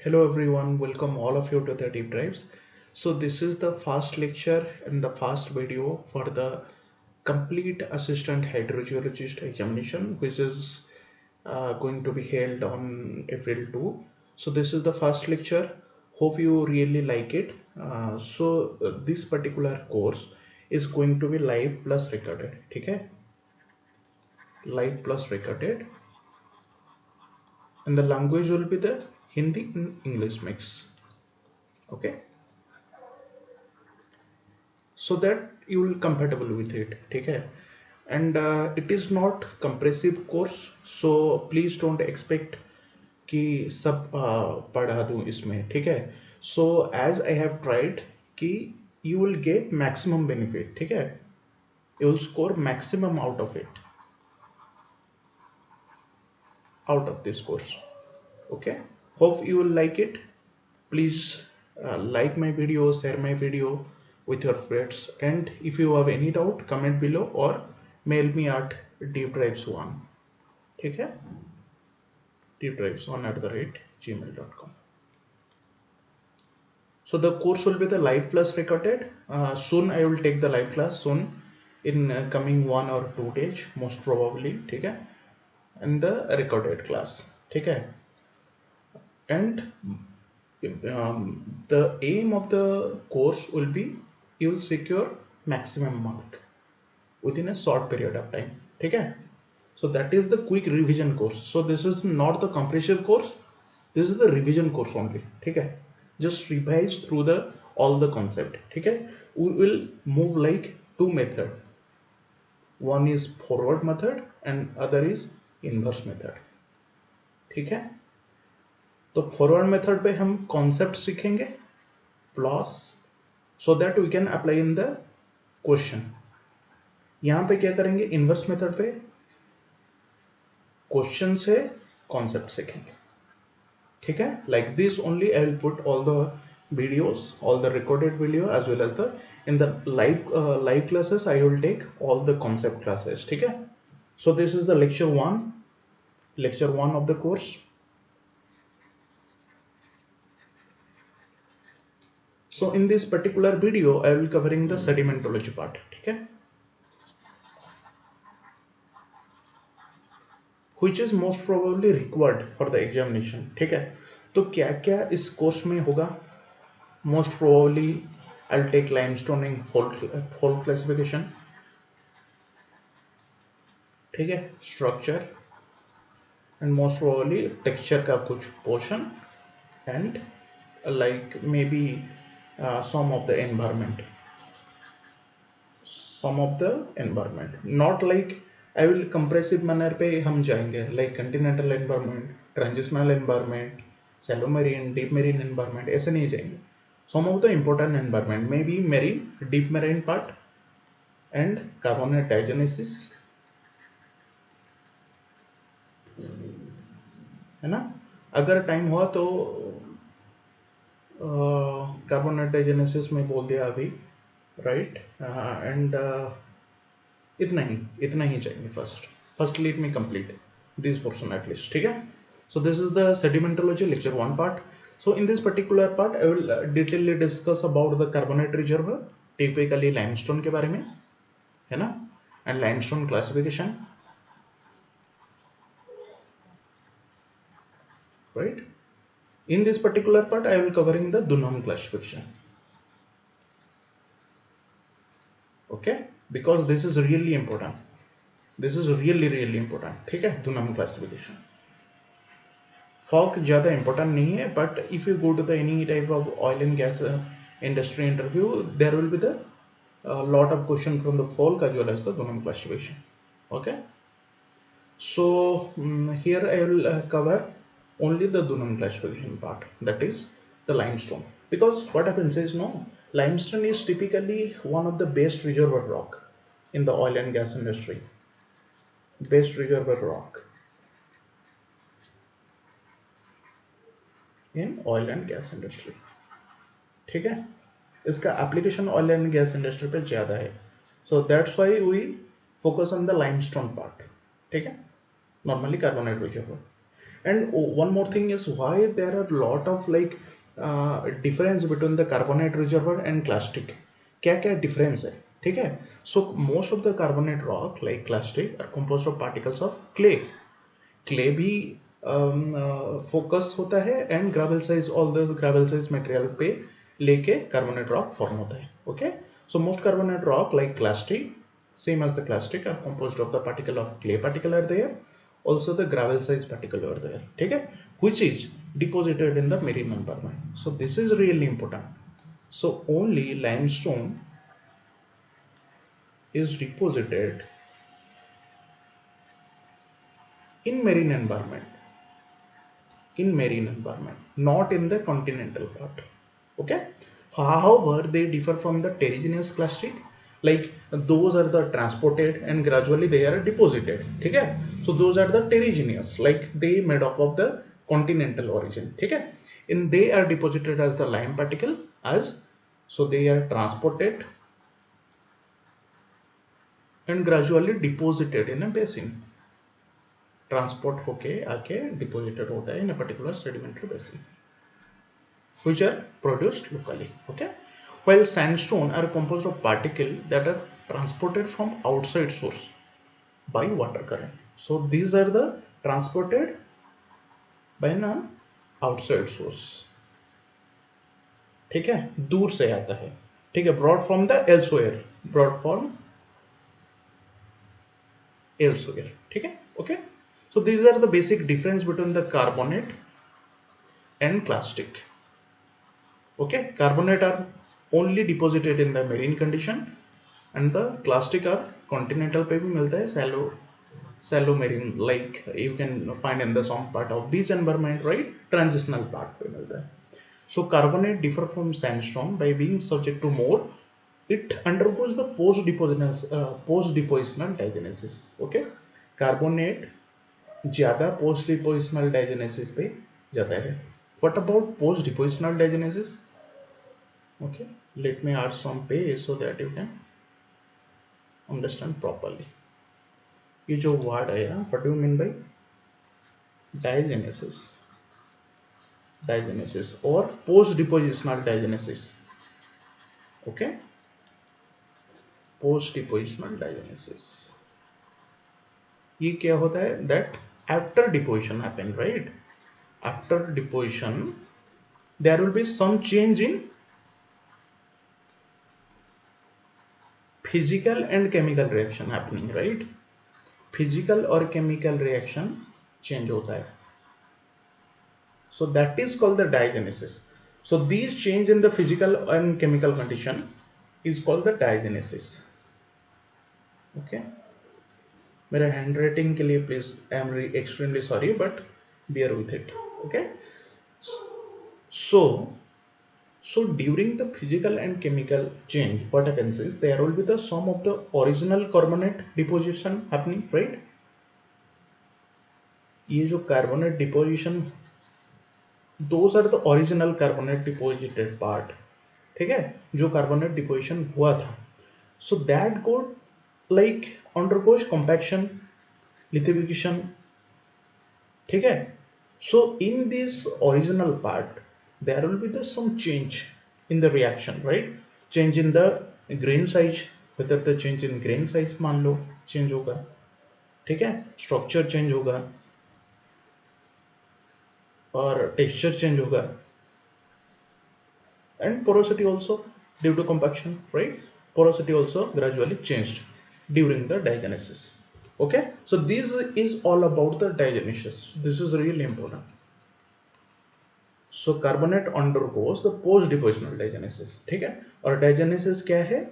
Hello everyone, welcome all of you to the deep dives. So this is the first lecture and the first video for the complete assistant hydrogeologist examination, which is going to be held on April 2. So this is the first lecture. Hope you really like it. This particular course is going to be live plus recorded. Okay? Live plus recorded. And the language will be the Hindi and English mix. Okay, so that you will compatible with it. Okay, and it is not compressive course, so please don't expect कि सब पढ़ा दूं इसमें. ठीक है, so as I have tried कि you will get maximum benefit. ठीक है, you will score maximum out of it, out of this course. Okay, hope you will like it. Please like my video, share my video with your friends, and if you have any doubt, comment below or mail me at deepdives1. ठीक है, deepdives1@gmail.com. So the course will be the live plus recorded. Soon I will take the live class soon in coming 1 or 2 days most probably. ठीक है, and the recorded class. ठीक है, and the aim of the course will be you will secure maximum mark within a short period of time. ठीक है, so that is the quick revision course. So this is not the compressive course, this is the revision course only. ठीक है, just revise through the all the concept. ठीक है, we will move like two method. One is forward method and other is inverse method. ठीक है, तो forward method पे हम concept सीखेंगे plus so that we can apply in the question. यहां पे क्या करेंगे, इनवर्स मेथड पे क्वेश्चन से कॉन्सेप्ट सीखेंगे. ठीक है, like this only I will put all the videos, all the recorded video as well as the in the live classes I will take all the concept classes. ठीक है, so this is the lecture 1 of the course. So in this particular video, I will covering the sedimentology part. ठीक है, which is most probably required for the examination. ठीक है, तो क्या क्या इस कोर्स में होगा. Most probably I'll take limestone in fault classification. ठीक है, structure and most probably texture का कुछ portion and like maybe some of the environment, not like I will compressive manner पे हम जाएंगे like continental environment, transitional environment, shallow marine, deep marine environment, ऐसे नहीं जाएंगे. Some of the important environment maybe marine, deep marine part and carbonate diagenesis, है ना. अगर time हुआ तो कार्बोनेट डाइजेनेसिस में बोल दिया अभी, राइट. एंड इतना ही चाहिए. First let me complete this portion at least. ठीक है, so this is the sedimentology lecture 1 part. So in this particular part I will detailly discuss about the carbonate reserve, typically limestone के बारे में, है ना, and limestone classification, right. In this particular part I will covering the Dunham classification. Okay, because this is really important. ठीक है, Dunham classification. Fock ज्यादा important नहीं है, but if you go to the any type of oil and gas industry interview, there will be the lot of question from the folk as well as the Dunham classification. Okay, so here I will cover only the Dunham classification part, that is the limestone. Because what happens is, no, limestone is typically one of the best reservoir rock in the oil and gas industry. Best reservoir rock in oil and gas industry. ठीक है, इसका application oil and gas industry पे ज्यादा है, so that's why we focus on the limestone part. ठीक है, normally carbonate reservoir. And one more thing is why there are a lot of like difference between the carbonate reservoir and clastic. क्या क्या difference है, ठीक है? So most of the carbonate rock like clastic are composed of particles of clay. Clay भी focus होता है and gravel size all the gravel size material पे लेके कार्बोनेट रॉक फॉर्म होता है. Okay, so most carbonate rock like clastic same as the clastic are composed of the particle of clay particle are there, also the gravel size particle are there, ठीक है, which is deposited in the marine environment. So this is really important. So only limestone is deposited in marine environment, not in the continental part. Okay, however they differ from the terrigenous clastic, like those are the transported and gradually they are deposited, ठीक है. So those are the terrigenous, like they made up of the continental origin, ठीक है. And they are deposited as the lime particle as, so they are transported and gradually deposited in a basin. Transport होके आके deposited होता है in a particular sedimentary basin which are produced locally. Okay, while sandstone are composed of particles that are transported from outside source by water current. So these are the transported by an outside source, ठीक है, दूर से आता है, ठीक है, brought from the elsewhere, brought from elsewhere, ठीक है. Okay, so these are the basic difference between the carbonate and clastic. Okay, carbonate are only deposited in the marine condition and the clastic are continental पे भी मिलता है, shallow marine, like you can find in the some part of beach environment, right, transitional part पे मिलता है. So carbonate differ from sandstone by being subject to more, it undergoes the post-depositional diagenesis. Okay, carbonate ज्यादा post depositional diagenesis पे जाता है. What about post depositional diagenesis? Okay, let me add some page so that you can understand properly. ये जो word है यहाँ, what do you mean by diagenesis? Diagenesis or post depositional diagenesis. Okay, post depositional diagenesis. ये क्या होता है? That after deposition happen, right? After deposition there will be some change in physical and chemical reaction happening, right? Physical or chemical reaction change होता है. So that is called the diagenesis. So these change in the physical and chemical condition is called the diagenesis. Okay, मेरे handwriting के लिए please I am extremely sorry but bear with it. Okay, so during the physical and chemical change what happens is there will be the some of the original carbonate deposition happening, right? ये जो carbonate deposition, those are the original carbonate deposited part, ठीक है, जो carbonate deposition हुआ था. So that go like undergoes compaction, lithification, ठीक है. So in this original part there will be the some change in the reaction, right? Change in the grain size, whether the change in grain size मान लो change होगा, ठीक है, structure change होगा और texture change होगा and porosity also due to compaction, right? Porosity also gradually changed during the diagenesis. Okay, so this is all about the diagenesis. This is really important. So carbonate undergoes the post depositional diagenesis, ठीक है, और diagenesis क्या है?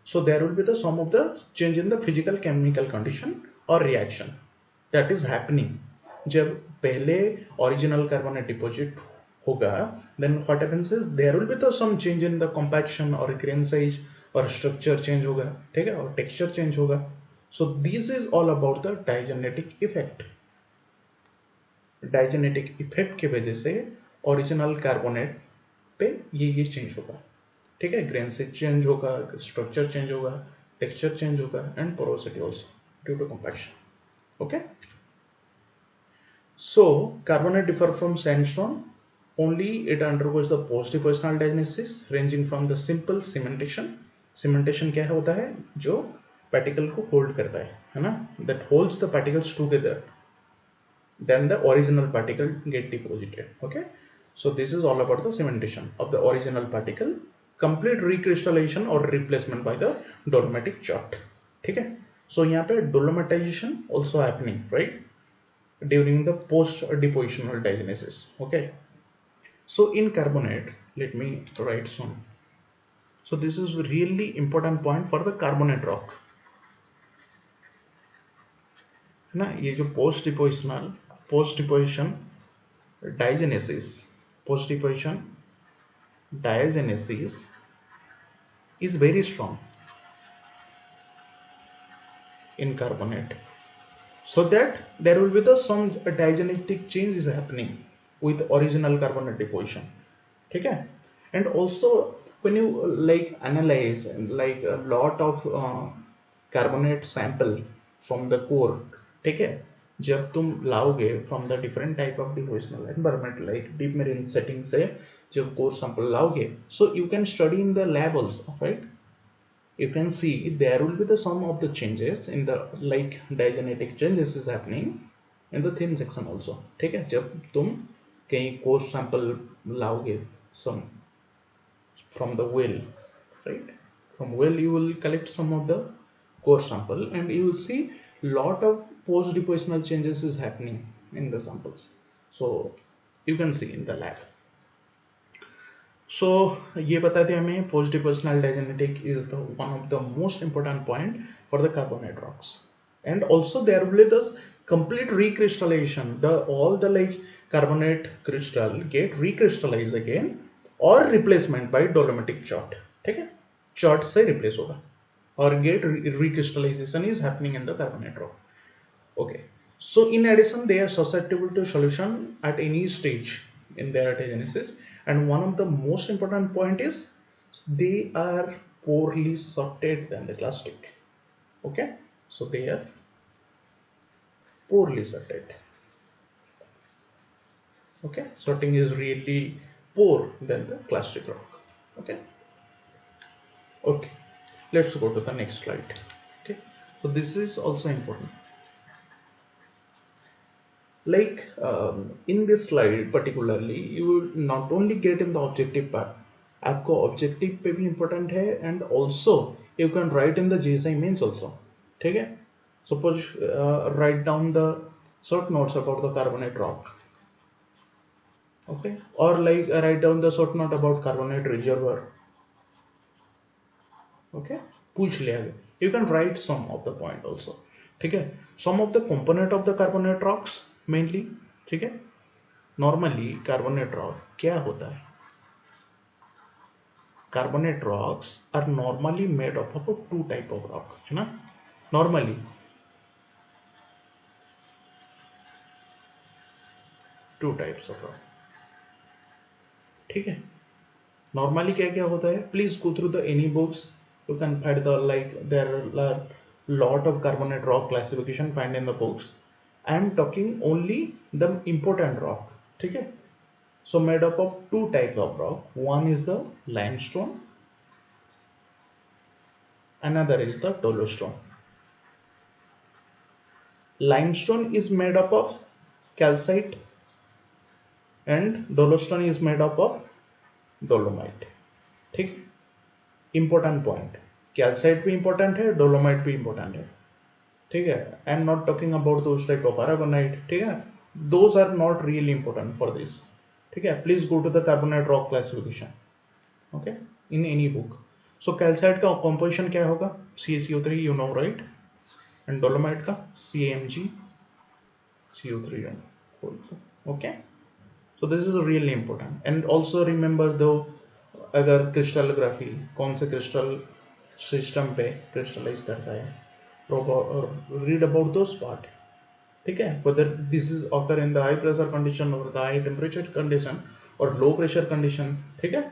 So there will be the sum of the change in the physical chemical condition or reaction that is happening. जब पहले original carbonate deposit होगा, then what happens is there will be the some change in the compaction or grain size और structure change होगा, ठीक है, और texture change होगा. So this is all about the diagenetic effect. Diagenetic effect की वजह से ओरिजिनल कार्बोनेट पे ये चेंज होगा, ठीक है, ग्रेन से चेंज होगा, स्ट्रक्चर चेंज होगा, टेक्सचर चेंज होगा and porosity also due to compaction. Okay, So carbonate differ from sandstone only it undergoes the post-depositional diagenesis ranging from the simple cementation. Cementation क्या होता है जो particle को hold करता है ना, that holds the particles together, then the original particle get deposited. Okay, so this is all about the cementation of the original particle, complete recrystallization or replacement by the dolomitic chert. ठीक है, so यहाँ पे dolomitization also happening, right, during the post depositional diagenesis. Okay, so in carbonate, let me write some. So this is really important point for the carbonate rock. ना ये जो post deposition diagenesis is very strong in carbonate, so that there will be some diagenetic change is happening with original carbonate deposition. ठीक है, and also when you like analyze like a lot of carbonate sample from the core, ठीक है, जब तुम लाओगे from the different type of depositional environment like deep marine setting से जब core sample लाओगे, so you can study in the lab also, right, you can see there will be the sum of the changes in the like diagenetic changes is happening in the thin section also. ठीक है, जब तुम कहीं core sample लाओगे some from the well, right, from well you will collect some of the core sample and you will see lot of post depositional changes is happening in the samples, so you can see in the lab. So ये बता दें हमें post depositional diagenetic is the one of the most important point for the carbonate rocks, and also there will be the complete recrystallization, the all the like carbonate crystal get recrystallized again or replacement by dolomitic chert. ठीक है, chert से replace होगा or get recrystallization is happening in the carbonate rock. Okay, so in addition they are susceptible to solution at any stage in their diagenesis, and one of the most important point is they are poorly sorted than the clastic. Okay, so they are poorly sorted. Okay, sorting is really poor than the clastic rock. Okay, okay, let's go to the next slide. Okay, so this is also important. Like in this slide particularly you will not only get in the objective part, आपको objective पे भी important है, and also you can write in the GSI mains also. ठीक है, suppose write down the short notes about the carbonate rock. Okay, or like write down the short note about carbonate reservoir. Okay, पूछ लिया, you can write some of the point also. ठीक है, some of the component of the carbonate rocks mainly. ठीक है, normally carbonate rock क्या होता है, carbonate rocks are normally made up of two type of rock, है ना, normally two types of rock. ठीक है, normally क्या क्या होता है, please go through the any books, you can find the like there are lot of carbonate rock classification find in the books. I am talking only the important rock. ठीक है, so made up of two types of rock, one is the limestone, another is the dolostone. Limestone is made up of calcite and dolostone is made up of dolomite. ठीक, important point, calcite भी important है, dolomite भी important है. ठीक है, I am not talking about those type of carbonate. ठीक है, those are not really important for this. ठीक है, please go to the carbonate rock classification. Okay, in any book. So calcite का composition क्या होगा, CaCO3 you know right, and dolomite का CaMg CO3 okay. So this is really important, and also remember though अगर crystallography कौन से crystal system पे crystallize करता है, read about those part. ठीक है, whether this is occur in the high pressure condition or the high temperature condition or low pressure condition. ठीक है,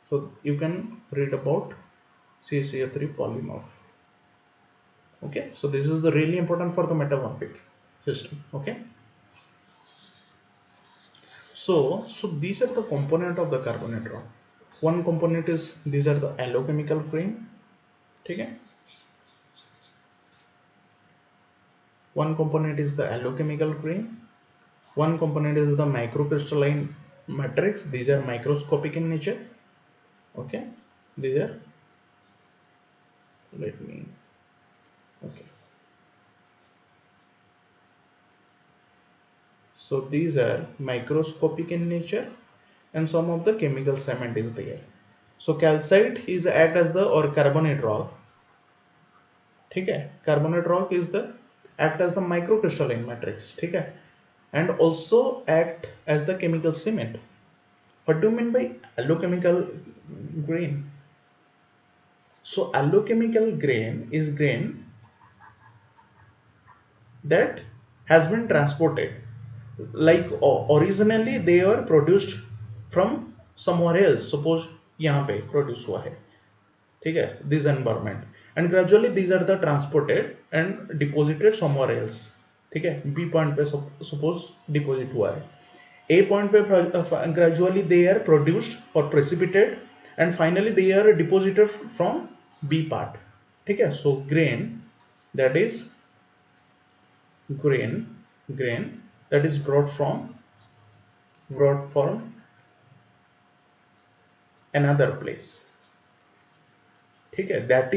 so you can read about CaCO3 polymorph. Okay, so this is the really important for the metamorphic system. Okay, So these are the component of the carbonate rock. One component is, these are the allochemical grain. Okay, one component is the allochemical grain, one component is the microcrystalline matrix. These are microscopic in nature. Okay, these are, let me, okay, so these are microscopic in nature, and some of the chemical cement is there. So calcite is act as the, or carbonate rock, ठीक है, carbonate rock is the act as the microcrystalline matrix, ठीक है, and also act as the chemical cement. What do you mean by allochemical grain? So allochemical grain is grain that has been transported, like originally they were produced from somewhere else, suppose यहाँ पे produce हुआ है, ठीक है, this environment, and gradually these are the transported and deposited somewhere else, ठीक है, B point पे suppose deposit हुआ है, A point पे gradually they are produced or precipitated and finally they are deposited from B part, ठीक है. So grain, that is grain that is brought from another place, ठीक है, that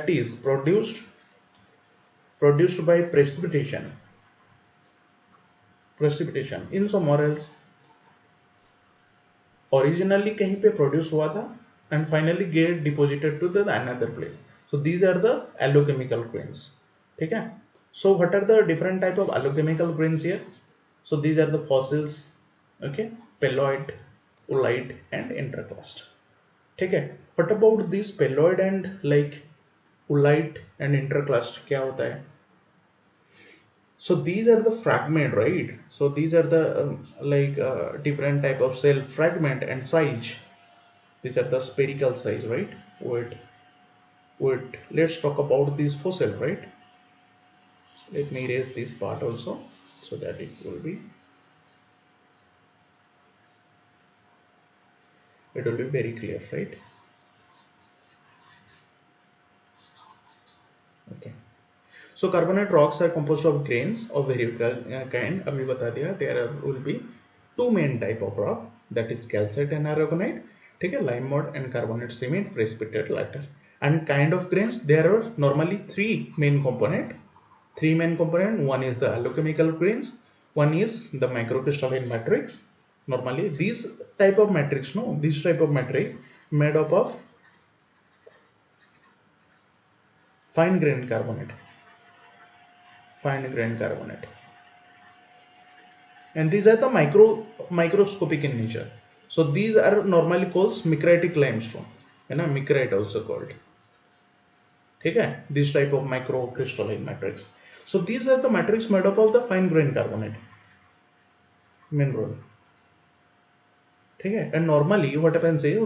is produced by precipitation in somewhere else. Originally कहीं पे produce हुआ था and finally get deposited to the another place. So these are the allochemical grains, ठीक है. So what are the different type of allochemical grains here? So these are the fossils, okay, pelloid, oolite and interclast, ठीक है. What about these pelloid and like oolite and interclast, क्या होता है? So these are the fragment, right? So these are the different type of cell fragment and size. These are the spherical size, right? Wait, let's talk about these fossil, right? Let me erase this part also so that it will be very clear, right? Okay. So carbonate rocks are composed of grains of various kind. अभी बता दिया, there will be two main type of rock, that is calcite and aragonite, ठीक है, lime mud and carbonate cement, precipitate later. And kind of grains, there are normally three main component. One is the allochemical grains, one is the microcrystalline matrix. Normally this type of matrix made up of fine grained carbonate, and these are the microscopic in nature. So these are normally called micritic limestone, है ना, micrite also called, ठीक है, this type of microcrystalline matrix. So these are the matrix made up of the fine grained carbonate mineral, ठीक है. And normally what happens is all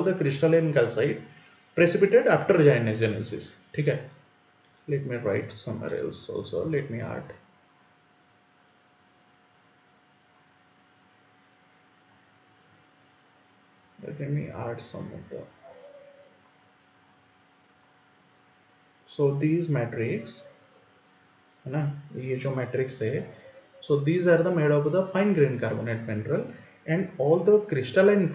the crystalline calcite precipitate after genesis, ठीक है. Let me write somewhere else also. Let me add. Let me add some of the. So these matrix, है ना, ये जो matrix है. So these are the made of the fine grained carbonate mineral, and all the crystalline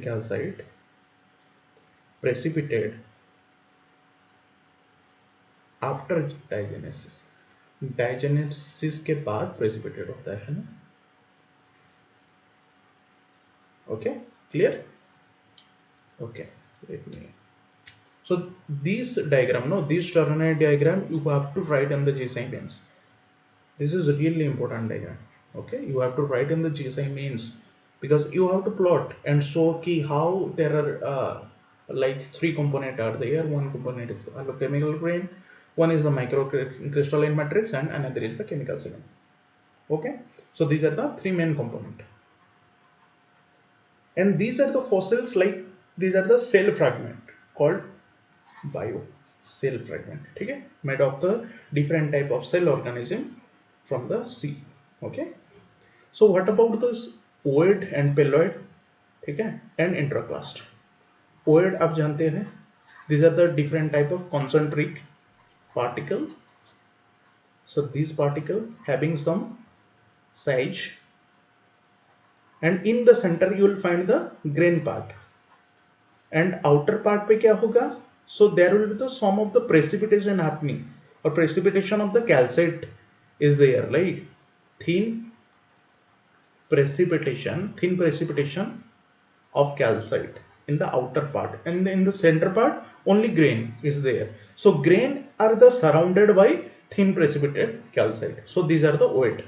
calcite precipitate after diagenesis के बाद precipitate होता है ना. Okay, clear? Okay, let me. So this diagram, this ternary diagram, you have to write in the GSI mains. This is a really important diagram. Okay, you have to write in the GSI mains, because you have to plot and show ki how there are like three components are there. One component is allochemical grain, one is the microcrystalline matrix, and another is the chemical cement. Okay, so these are the three main components. And these are the fossils, like these are the cell fragment called bio cell fragment, okay, made of the different type of cell organism from the sea. Okay, so what about this OID and pelloid, ठीक है, and intraclast. OID आप जानते हैं, these are the different type of concentric particle. So these particle having some size, and in the center you will find the grain part, and outer part पे क्या होगा, so there will be the some of the precipitation happening, or precipitation of the calcite is there, like thin precipitation of calcite in the outer part, and in the center part only grain is there. So grain are the surrounded by thin precipitated calcite. So these are the OID.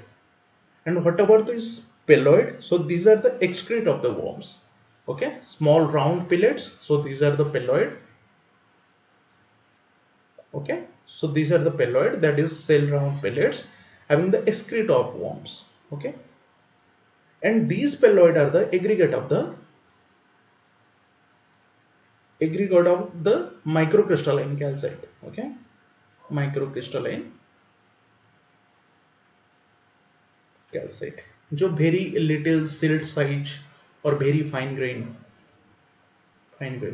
And what about this pelloid? So these are the excrete of the worms. Okay, small round pellets. So these are the pelloid. Okay, so these are the pelloid, that is cell round pellets having the excrete of worms. Okay, and these pelloid are the aggregate of the microcrystalline calcite. Okay, microcrystalline calcite, जो very little silt size और very fine grain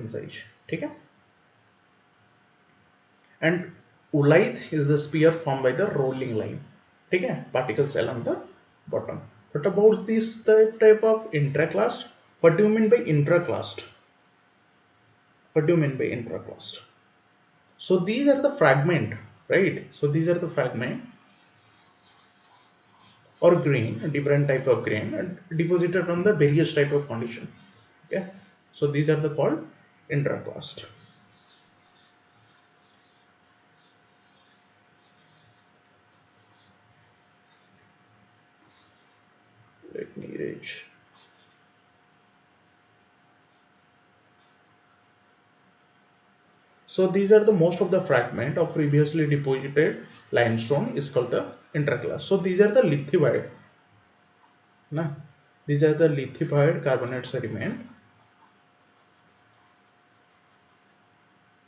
size. ठीक है, and oolith is the sphere formed by the rolling line. ठीक है, particles along the bottom. What about this type of intraclast? What do you mean by intraclast? What do you mean by intraclast? So these are the fragment, right? So these are the fragment or grain, different type of grain, and deposited from the various type of condition. Okay, so these are the called intraclast. Let me erase. So these are the most of the fragment of previously deposited limestone is called the intraclast. So these are the lithified. These are the lithified carbonate sediment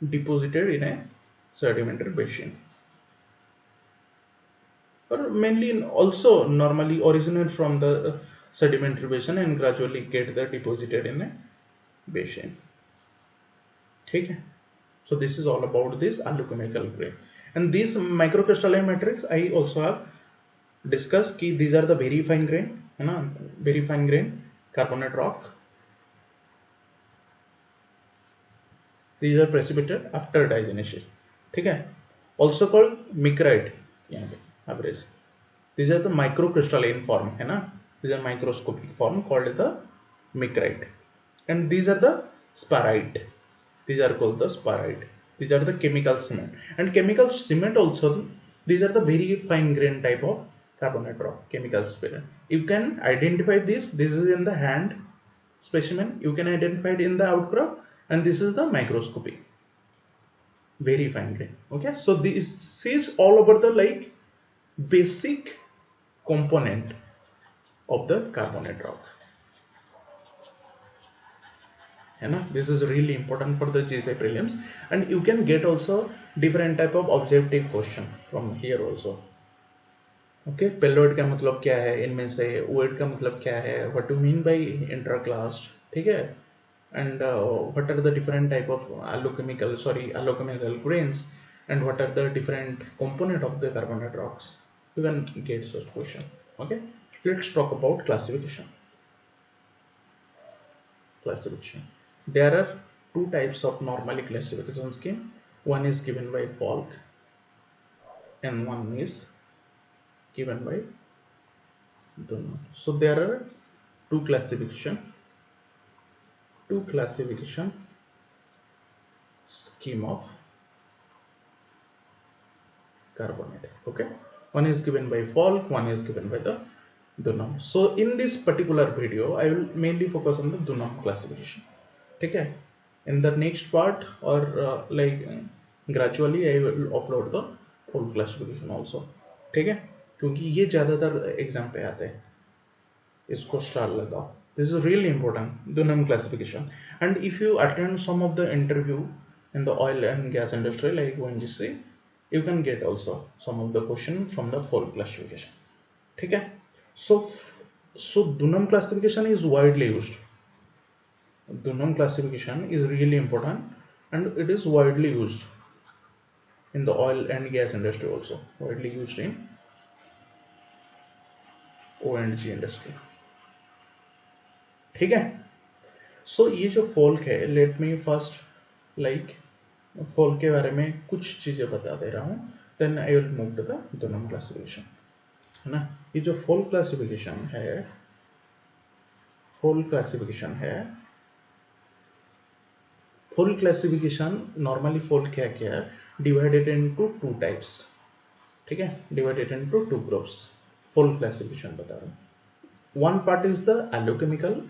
deposited in a sedimentary basin, or mainly also normally originate from the sedimentary basin and gradually get the deposited in a basin. ठीक है, so this is all about this allochemical grain. And these microcrystalline matrix I also have discussed कि these are the very fine grain, है ना, very fine grain carbonate rock. These are precipitated after diagenesis. ठीक है, also called micrite, यहाँ पे average. These are the microcrystalline form, है ना, these are microscopic form called the micrite. And these are the sparite. These are called the sparite. These are the chemical cement. And chemical cement also, these are the very fine grain type of carbonate rock, chemical cement. You can identify this. This is in the hand specimen. You can identify it in the outcrop, and this is the microscopic, very fine grain. Okay, so this is all over the like basic component of the carbonate rock. This is really important for the GSI prelims, and you can get also different type of objective question from here also. Okay, pelloid का मतलब क्या है, इनमें से OID का मतलब क्या है, what do you mean by intraclast, ठीक है, and what are the different type of allochemical grains, and what are the different component of the carbonate rocks. You can get such question. Okay, let's talk about classification. There are two types of normally classification scheme. One is given by Falk and one is given by Dunham. So there are two classification scheme of carbonate. Okay, one is given by Falk, one is given by the Dunham. So in this particular video I will mainly focus on the Dunham classification. Okay, in the next part or gradually I will upload the full classification also. ठीक है, क्योंकि ये ज़्यादातर exam पे आते हैं, इसको star लगाओ. This is really important, Dunham classification. And if you attend some of the interview in the oil and gas industry like ONGC, you can get also some of the question from the full classification. ठीक है. So Dunham classification is widely used. Dunham classification is really important and it is widely used in the oil and gas industry, also widely used in O&G industry. ठीक है. सो ये जो Folk है, let me first like Folk के बारे में कुछ चीजें बता दे रहा हूँ, then I will move to the Dunham classification, है ना. ये जो फोल्क क्लासिफिकेशन है, फोल्क क्लासिफिकेशन नॉर्मली फोल्क क्या क्या है, डिवाइडेड इनटू टू टाइप्स. ठीक है, divided into two groups. Folk classification बता रहा हूँ. One part is the allochemical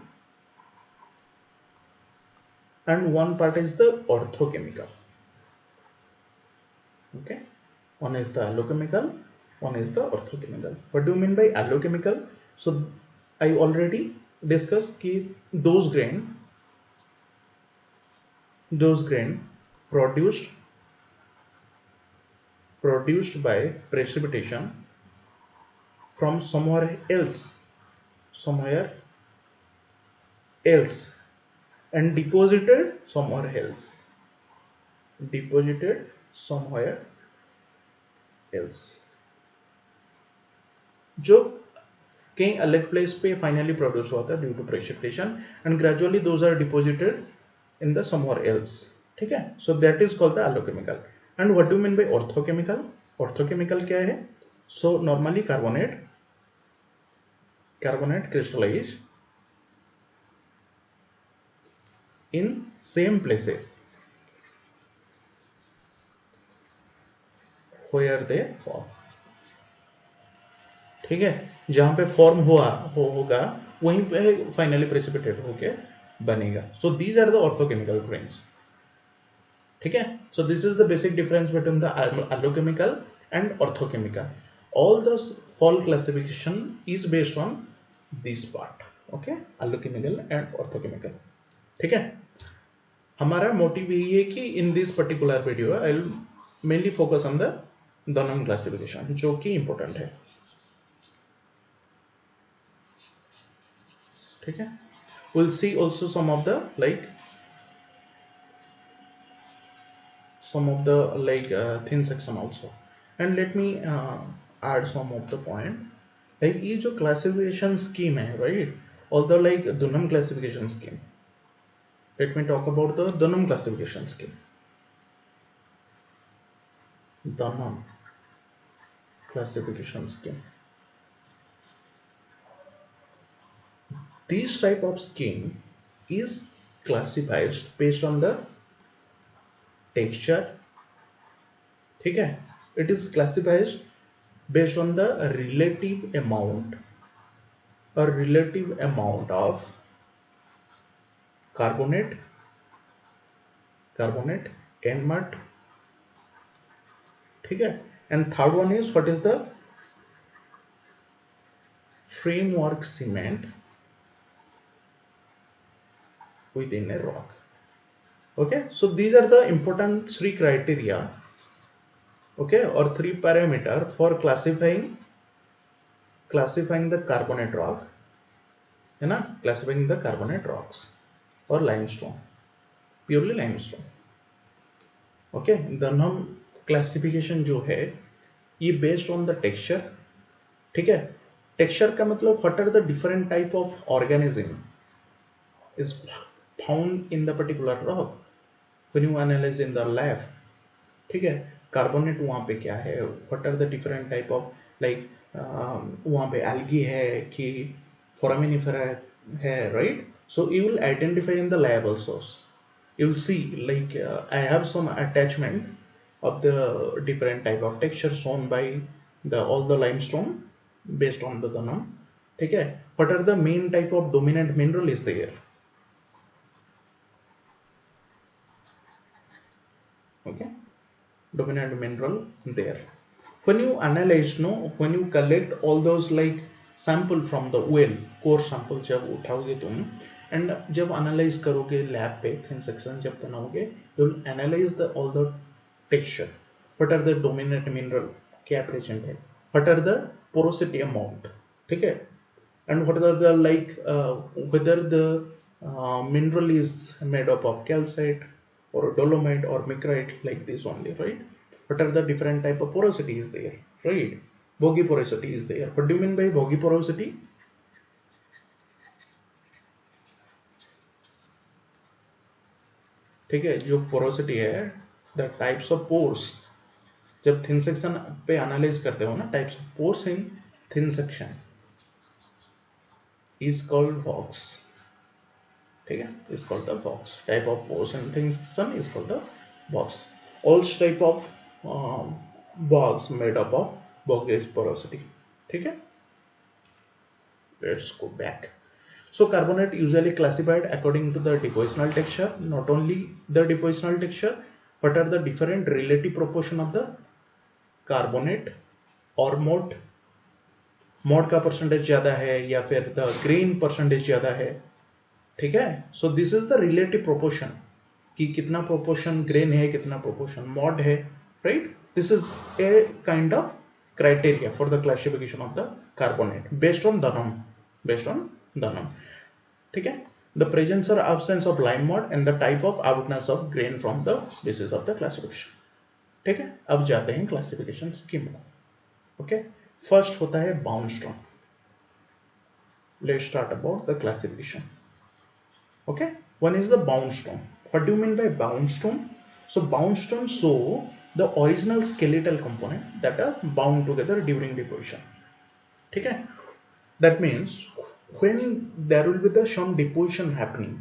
and one part is the orthochemical. Okay, one is the allochemical, one is the orthochemical. What do you mean by allochemical? So I already discussed कि those grain produced by precipitation from somewhere else and deposited somewhere else, जो कहीं अलग place पे finally produce हुआ था due to precipitation and gradually those are deposited in the somewhere else. ठीक है, so that is called the allochemical. And what do mean by orthochemical? Orthochemical क्या है? So normally carbonate crystallize in same places where they form. ठीक है, जहां पे form होगा वहीं पे फाइनली प्रेसिपिटेट होके बनेगा. So these are the orthochemical grains. ठीक है, so this is the basic difference between the allochemical and orthochemical. All the Folk classification is based on this part. Okay, allochemical and orthochemical. ठीक है, हमारा motive यही है कि in this particular video I will mainly focus on the Dunham classification, जो कि important है. ठीक है, we'll see also some of the thin section also, and let me add some of the point. like ये जो classification scheme है, right, although like Dunham classification scheme, let me talk about the Dunham classification scheme. Dunham classification scheme. This type of scheme is classified based on the texture. ठीक है, it is classified based on the relative amount of carbonate and mud. ठीक है, and third one is what is the framework cement within a rock. Okay, so these are the important three criteria, okay, or three parameter for classifying the carbonate rock, है ना, classifying the carbonate rocks or limestone, purely limestone. okay, Dunham classification जो है ये based on the texture. ठीक है, texture का मतलब what are the different type of organism is found in the particular rock when you analyze in the lab. ठीक है, carbonate वहाँ पे क्या है, what are the different type of वहाँ पे algae है कि foraminifera है, right? So you will identify in the lab also. You will see I have some attachment of the different type of texture shown by all the limestone based on the Dunham. ठीक है, what are the main type of dominant mineral is there? Okay, dominant mineral there. When you analyze, when you collect all those sample from the well, core sample जब उठाओगे तुम and जब analyze करोगे lab पे, thin section जब बनाओगे, you will analyze all the texture. What are the dominant mineral क्या present है? What are the porosity amount? ठीक है. And what are the like whether the mineral is made up of calcite or dolomite or micrite, like this only, right? What are the different type of porosity is there, right? Boggy porosity is there. What do you mean by boggy porosity? ठीक है, जो porosity है, the types of pores, जब thin section पे analyse करते हो ना, types of pores in thin section is called box. ठीक है, is called the box. Type of pores and things is called the box. All type of box made up of bogus porosity. ठीक है. Let's go back. So carbonate usually classified according to the depositional texture. Not only the depositional texture, but are the different relative proportion of the carbonate or mode. Mod का percentage ज्यादा है या फिर the grain percentage ज्यादा है. ठीक है. So this is the relative proportion, कि कितना प्रोपोर्शन ग्रेन है, कितना प्रोपोर्शन मॉड है, right. This is a kind of criteria for the classification of the carbonate based on the norm. ठीक है. द प्रेजेंस और absence of lime mud and the type of outness of grain from the basis of the classification. ठीक है. अब जाते हैं classification scheme को. Okay. First होता है bound stone. Let's start about the classification. Okay. One is the bound stone. What do you mean by bound stone? So bound stone show the original skeletal component that are bound together during deposition. ठीक है. That means when there will be the some deposition happening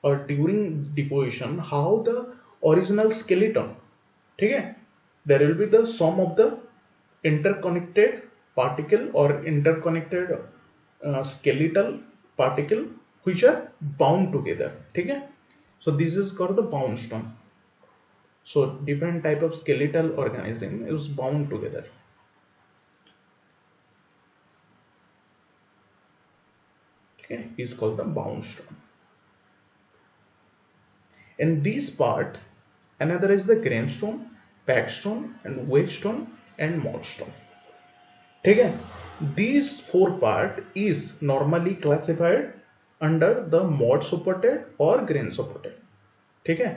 or during deposition, how the original skeleton, ठीक है, there will be the sum of the interconnected particle or interconnected skeletal particle which are bound together. ठीक है. So this is called the bound stone. So different type of skeletal organism is bound together. Okay, is called the bound stone. In this part, another is the grain stone, pack stone, and wedge stone, and mold stone. ठीक है. These four part is normally classified under the mold supported or grain supported. ठीक है.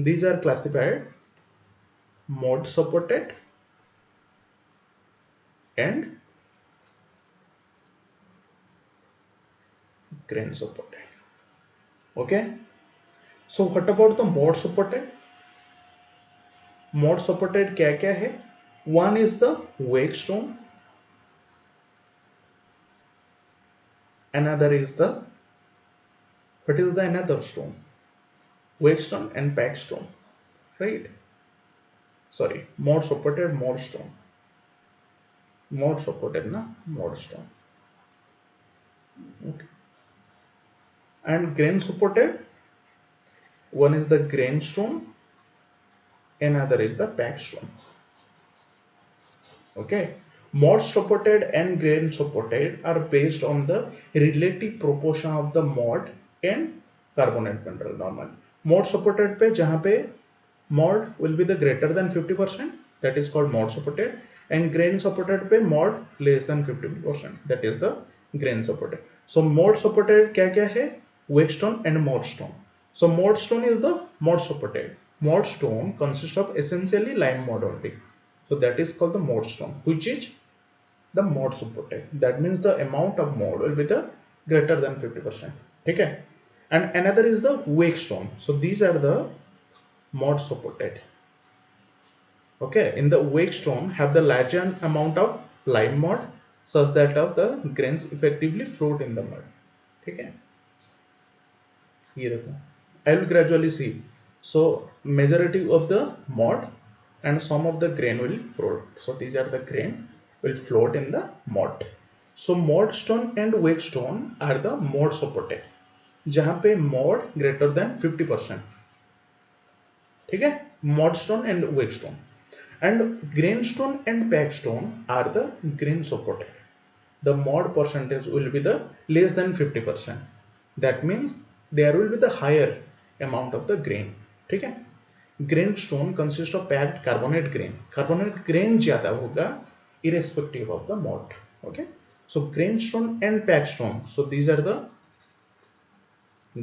These are classified mold supported and grain supported. Okay. So what about the mold supported? Mold supported क्या क्या है? One is the wedge stone. Another is the, what is the another stone? Wedge stone and pack stone, right? Sorry, mold supported, mold stone. Mold supported na, mold stone. Okay. And grain supported, one is the grain stone, another is the pack stone. Okay. Mold supported and grain supported are based on the relative proportion of the mold and carbonate mineral normally. Mold supported पे जहाँ पे mold will be the greater than 50%, that is called mold supported, and grain supported पे mold less than 50%, that is the grain supported. So mold supported क्या क्या है? Wedge stone and mold stone. So mold stone is the mold supported. Mold stone consists of essentially lime mold only. So that is called the mold stone, which is the mold supported. That means the amount of mold will be the greater than 50%. Okay. And another is the wedge stone. So these are the mold supported. Okay. In the wedge stone have the larger amount of lime mold such that of the grains effectively float in the mud. Okay. I will gradually see. So majority of the mold and some of the grain will float. So these are the grain will float in the mud. So mold stone and wedge stone are the mold supported, जहाँ पे mold greater than 50%. ठीक है. Mold stone and wedge stone. And grain stone and pack stone are the grain supported. The mold percentage will be the less than 50%. That means there will be the higher amount of the grain. ठीक है. Grain stone consists of packed carbonate grain. Carbonate grain ज्यादा होगा irrespective of the mold. Okay. So grain stone and packed stone, so these are the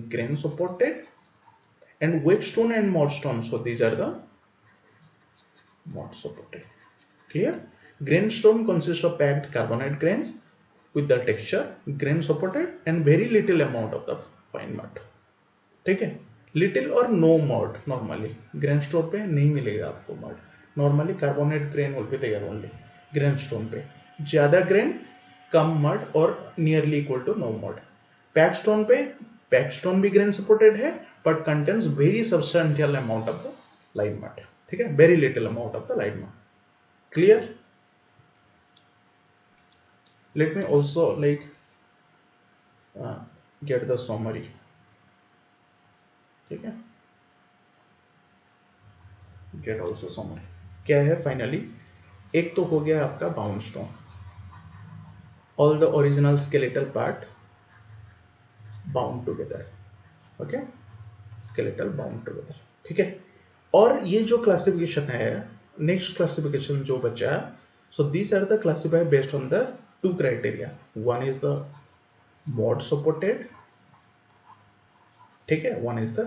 grain supported, and wake stone and mud stone, so these are the mud supported. Clear? Grain stone consists of packed carbonate grains with the texture grain supported and very little amount of the fine mud. ठीक है, little और no mud normally grain stone पे नहीं मिलेगा आपको mud. Normally carbonate grain will be there only. Grain stone पे ज्यादा grain कम मड और nearly equal to no mud. Pack stone पे पैक स्टोन भी ग्रेन सपोर्टेड है but contains very substantial amount of the lime mud. ठीक है, very little amount of the lime mud. Clear? Let me also like get the summary. ठीक है, get also summary. क्या है finally? एक तो हो गया आपका bound stone, all the original skeletal part bound together. Okay, skeletal bound together. ठीक है, और ये जो क्लासिफिकेशन है, नेक्स्ट क्लासिफिकेशन जो बचा, so these are the classified based on the two criteria. One is the mod supported, ठीक है, one is the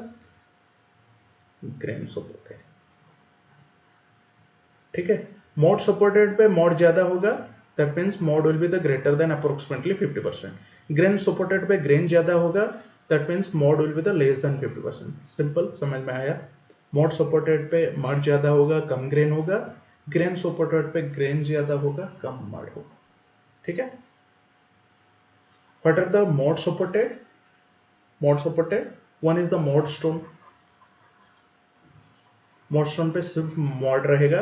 grain supported. ठीक है, mod supported पे mod ज्यादा होगा, that means mod will be the greater than approximately 50%. grain supported पे grain ज्यादा होगा, that means mod will be the less than 50%. Simple, समझ में आया? mod supported पे mod ज्यादा होगा, कम grain होगा. grain supported पे grain ज्यादा होगा, कम mod होगा. ठीक है. What are the mod supported? mod supported, one is the mod stone. mod stone पे सिर्फ mod रहेगा,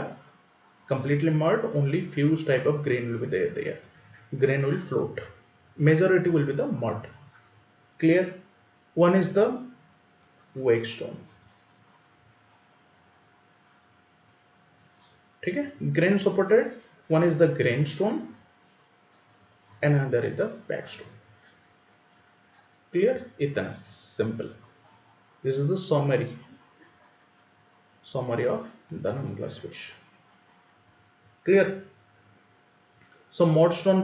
completely mud, only few type of grain will be there. Grain will float, majority will be the mud. Clear? One is the wake stone. ठीक है, grain supported, one is the grain stone and another is the pack stone. Clear? इतना simple. This is the summary of the known classification. Clear? So mod stone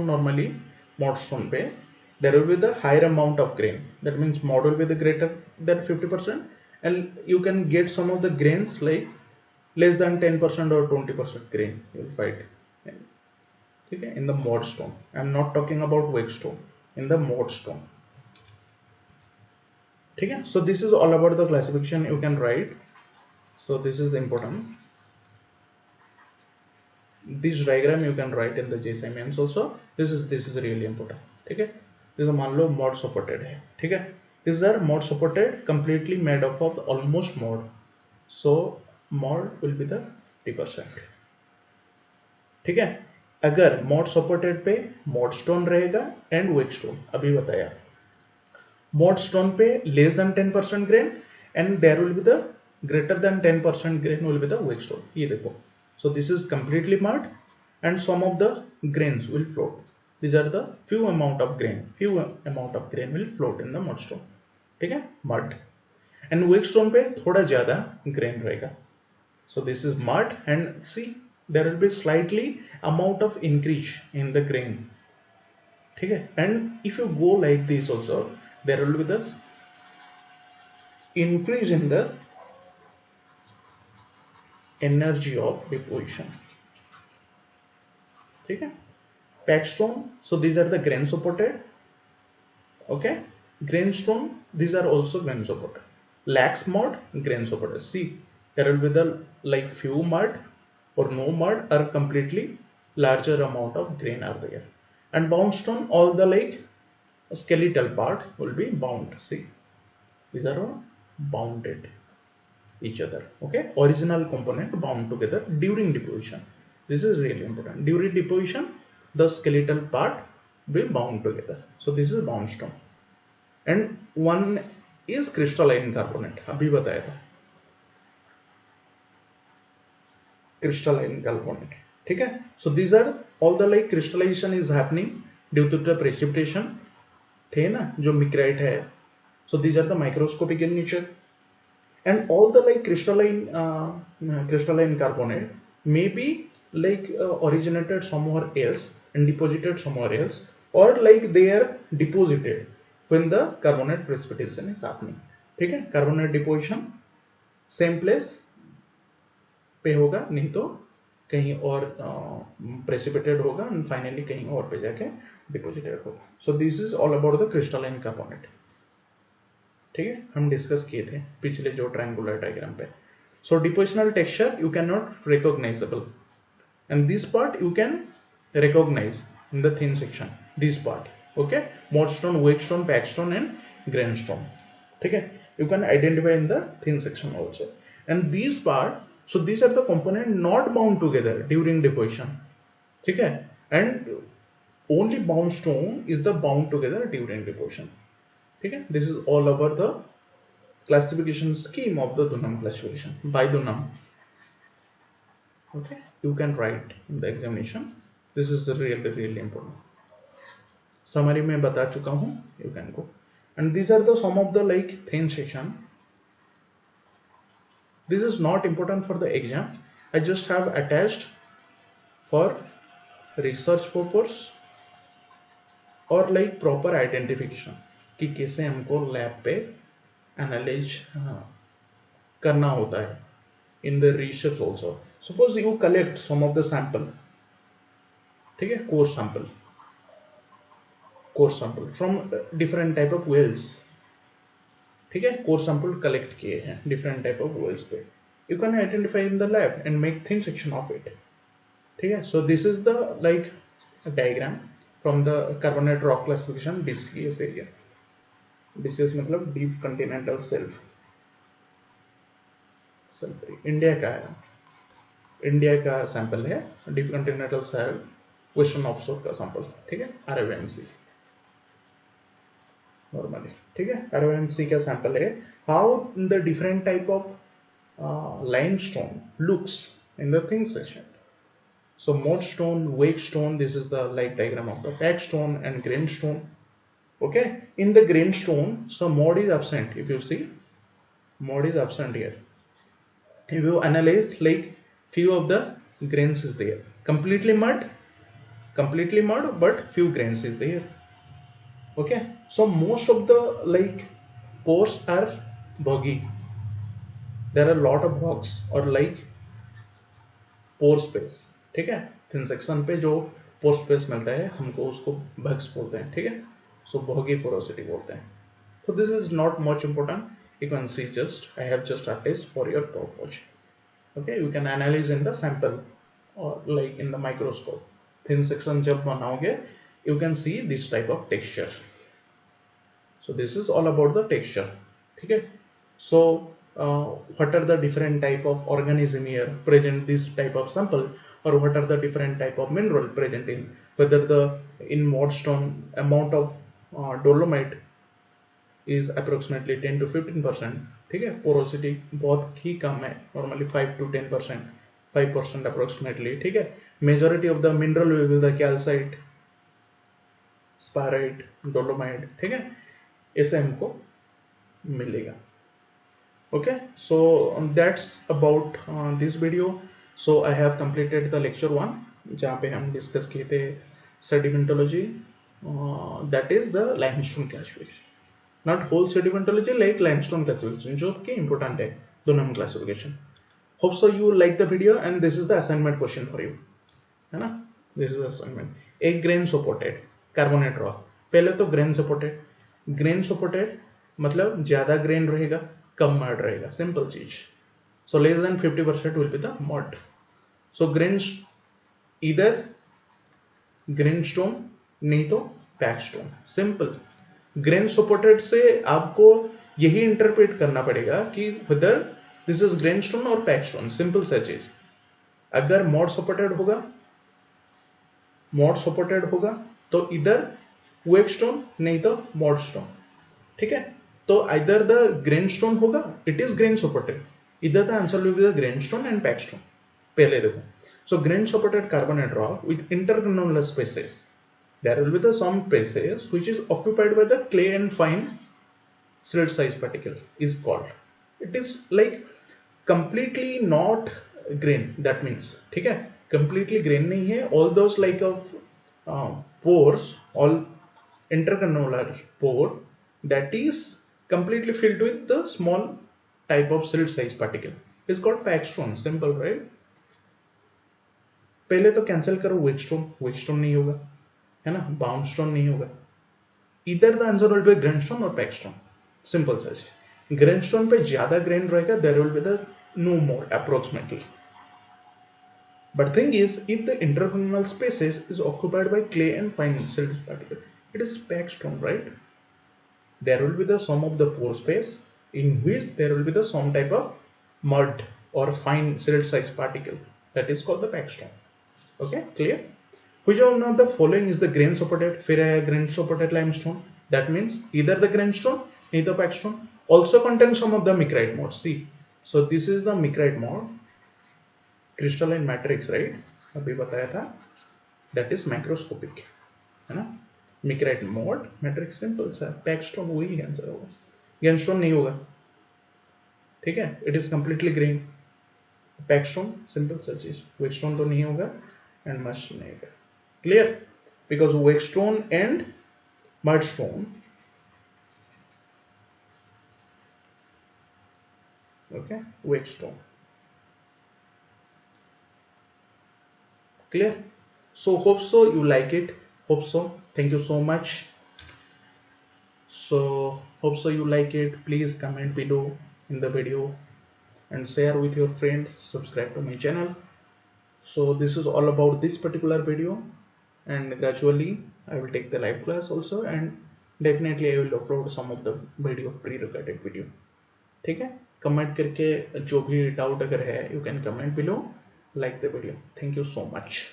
normally mod stone पे there will be the higher amount of grain. That means mod will be the greater than 50%, and you can get some of the grains like less than 10% or 20% grain you will find. Okay, in the mod stone. I am not talking about wake stone. In the mod stone. Okay, so this is all about the classification you can write. So this is the important. This diagram you can write in the GSI mains also. This is really important. Okay, this is मान लो mod supported है. ठीक है, these are mod supported, completely made up of almost mod. So mod will be the 50%. ठीक है, अगर mod supported पे mod stone रहेगा and wake stone, अभी बताया. mod stone पे less than 10% grain and there will be the greater than 10% grain will be the wake stone. ये देखो. So this is completely mud and some of the grains will float. These are the few amount of grain will float in the mud stone. ठीक है, mud. And wake stone पे थोड़ा ज़्यादा grain रहेगा. So this is mud and see there will be slightly amount of increase in the grain. ठीक है, and if you go like this also there will be the increase in the energy of deposition. ठीक है, pack stone, so these are the grain supported. Okay, grain stone, these are also grain supported. Lax mud, grain supported. See, there will be the like few mud or no mud or completely larger amount of grain are there. And bound stone, all the like skeletal part will be bound. See, these are all bounded each other. Okay, original component bound together during deposition. This is really important. During deposition the skeletal part will bound together. So this is bound stone. And one is crystalline carbonate. अभी बताया था crystalline carbonate. ठीक है, so these are all the like crystallization is happening due to the precipitation. थे ना जो micrite है. So these are the microscopic in nature. And all the like crystalline carbonate may be like originated somewhere else, and deposited somewhere else, or like they are deposited when the carbonate precipitation is happening. ठीक है, carbonate deposition same place पे होगा, नहीं तो कहीं और precipitate होगा and finally कहीं और पे जाके डिपोजिटेड होगा. सो this is all about the crystalline carbonate. ठीक है, हम डिस्कस किए थे पिछले जो ट्रायंगुलर डायग्राम पे. So depositional texture you can not recognizable and this part you can recognize in the thin section. This part okay, mudstone, wackestone, packstone and grainstone. ठीक है, you can identify in the thin section also. And these part, so these are the component not bound together during deposition. ठीक है, and only bound stone is the bound together during deposition. ठीक है, this is all about the classification scheme of the Dunham classification by Dunham. Okay, you can write in the examination. This is really important. Summary में बता चुका हूँ, you can go. And these are the some of the like thin section. This is not important for the exam. I just have attached for research purpose or like proper identification कि कैसे हमको lab पे analyse करना होता है in the research also. Suppose you collect some of the sample, ठीक है, core sample from different type of wells. ठीक है, core sample collect किए हैं different type of wells पे. You can identify in the lab and make thin section of it. ठीक है, so this is the like diagram from the carbonate rock classification DCS area. DCS मतलब deep continental shelf. India का है, India का sample है, deep Continental shelf western offshore का sample. ठीक है, अरेबियन सी नॉर्मली. ठीक है, अरेबियन सी का सैंपल है. How the different type of limestone looks in the thin section. So mode stone, wake stone, this is the like diagram of the pack stone and grain stone. Okay, in the grain stone, so mode is absent. If you see, mode is absent here. If you analyze, like few of the grains is there, completely mud, but few grains is there. Okay, so most of the like pores are boggy. There are a lot of bogs or like pore space. ठीक है, thin section पे जो pore space मिलता है हमको उसको bugs बोलते हैं. ठीक है, so boggy porosity बोलते हैं. So this is not much important. You can see just I have just attached for your purpose. Okay, you can analyze in the sample or like in the microscope. Thin section जब बनाओगे, you can see this type of texture. So this is all about the texture. ठीक है, so what are the different type of organism here present this type of sample, or what are the different type of mineral present in, whether the in mudstone amount of dolomite is approximately 10 to 15%. ठीक है, porosity बहुत ही कम है, normally 5 to 10%, 5% approximately. ठीक है, majority of the mineral will be the calcite, Sprite, dolomite. ठीक है, ऐसे हमको मिलेगा. Okay, so that's about this video. So I have completed the lecture 1 जहाँ पे हम डिस्कस किए थे sedimentology, that is the limestone classification, not whole sedimentology, like limestone classification जो कि important है Dunham classification. Hope so you like the video and this is the assignment question for you, है ना. This is the assignment. एक grain supported carbonate rock. पहले तो grain supported मतलब ज्यादा grain रहेगा, कम मड रहेगा, सिंपल चीज. So less than 50% will be the mud. So grain इधर ग्रेन स्टोन नहीं तो packstone, simple. Grain supported से आपको यही इंटरप्रेट करना पड़ेगा कि whether this is grainstone और पैक स्टोन, सिंपल सा चीज. अगर मॉड सपोर्टेड होगा तो इधर वेक स्टोन नहीं तो मॉड स्टोन. ठीक है, तो either the grain stone होगा, it is grain supported, either the answer will be the grain stone and pack stone. पहले देखो, so grain supported carbonate rock with intergranular spaces, there will be the some spaces which is occupied by the clay and fine slit size particle is called. It is like completely not grain, that means. ठीक है, completely grain नहीं है, all those like of pores, all interconnular pore, that is completely filled with the small type of silt size particle is called backstone. Simple, right? पहले तो cancel करो वेकस्टोन नहीं होगा, है ना, बाउंडस्टोन नहीं होगा. इधर the answer will be grainstone और पैकस्टोन. Simple such. ग्रेनस्टोन पे ज्यादा ग्रेन रहेगा, there will be the no more approximately. But thing is, if the interconnular spaces is occupied by clay and fine silt particle, it is backstone, right? There will be the sum of the pore space in which there will be the some type of mud or fine silt size particle, that is called the backstone. Okay, clear? Which one of the following is the grain supported? फिर है grain supported limestone. That means either the grainstone, either backstone. Also contains some of the micrite mode. See, so this is the micrite mode. Crystalline matrix, right? अभी बताया था. That is macroscopic, है ना? Micrite mode matrix simple सा. Backstone वही answer होगा. Grainstone नहीं होगा, ठीक है? It is completely green. Backstone simple सा चीज. Wexstone तो नहीं होगा and mudstone नहीं होगा. Clear? Because wexstone and mudstone, okay, wexstone. Clear? So hope so you like it. Hope so. Thank you so much. So hope so you like it. Please comment below in the video and share with your friends. Subscribe to my channel. So this is all about this particular video, and gradually I will take the live class also, and definitely I will upload some of the video free related video. ठीक है? Comment करके जो भी doubt अगर है, you can comment below. Like the video. Thank you so much.